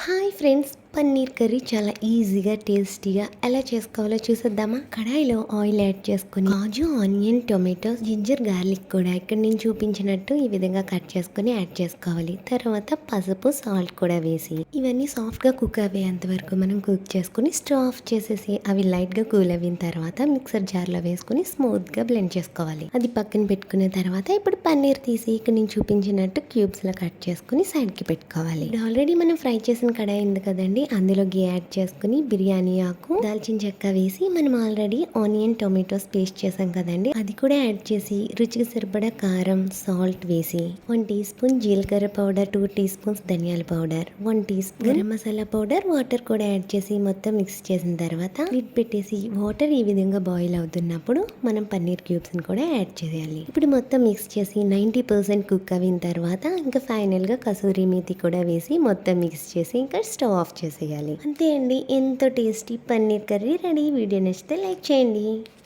Hi friends, paneer curry చాలా ఈజీగా టేస్టీగా ఎలా చేసుకోవాలో చూసేద్దామా. కడాయిలో ఆయిల్ యాడ్ చేసుకుని కాజు, ఆనియన్, టొమాటోస్, జింజర్, గార్లిక్ కూడా ఇక్కడ నేను చూపించినట్టు ఈ విధంగా కట్ చేసుకుని యాడ్ చేసుకోవాలి. తర్వాత పసుపు, సాల్ట్ కూడా వేసి ఇవన్నీ సాఫ్ట్ గా కుక్ అయ్యేంత వరకు మనం కుక్ చేసుకుని స్టవ్ ఆఫ్ చేసేసి అవి లైట్ గా కూల్ అయిన తర్వాత మిక్సర్ జార్ లో వేసుకుని స్మూత్ గా బ్లెండ్ చేసుకోవాలి. అది పక్కన పెట్టుకున్న తర్వాత ఇప్పుడు పన్నీర్ తీసి ఇక్కడ నేను చూపించినట్టు క్యూబ్స్ లో కట్ చేసుకుని సైడ్ కి పెట్టుకోవాలి. ఆల్రెడీ మనం ఫ్రై చేసిన కడాయి ఉంది కదండి, అందులో గీ యాడ్ చేసుకుని బిర్యానీ ఆకు, దాల్చిన చెక్క వేసి మనం ఆల్రెడీ ఆనియన్, టొమాటోస్ పేస్ట్ చేసాం కదండి, అది కూడా యాడ్ చేసి రుచికి సరిపడా కారం, సాల్ట్ వేసి 1 టీ స్పూన్ జీలకర్ర పౌడర్, 2 టీ స్పూన్స్ ధనియాల powder, 1 teaspoon garam masala powder, water కూడా యాడ్ చేసి మొత్తం మిక్స్ చేసిన తర్వాత లిడ్ పెట్టేసి వాటర్ ఈ విధంగా బాయిల్ అవుతున్నప్పుడు మనం పన్నీర్ క్యూబ్స్ ని కూడా యాడ్ చేయాలి. ఇప్పుడు మొత్తం మిక్స్ చేసి 90% కుక్ అయిన తర్వాత ఇంకా ఫైనల్ గా కసూరి మేతి కూడా వేసి మొత్తం మిక్స్ చేసి ఇంకా స్టవ్ ఆఫ్ చేసేయాలి. అంతే అండి, ఎంతో tasty paneer curry ready. Video నచ్చితే లైక్ చేయండి.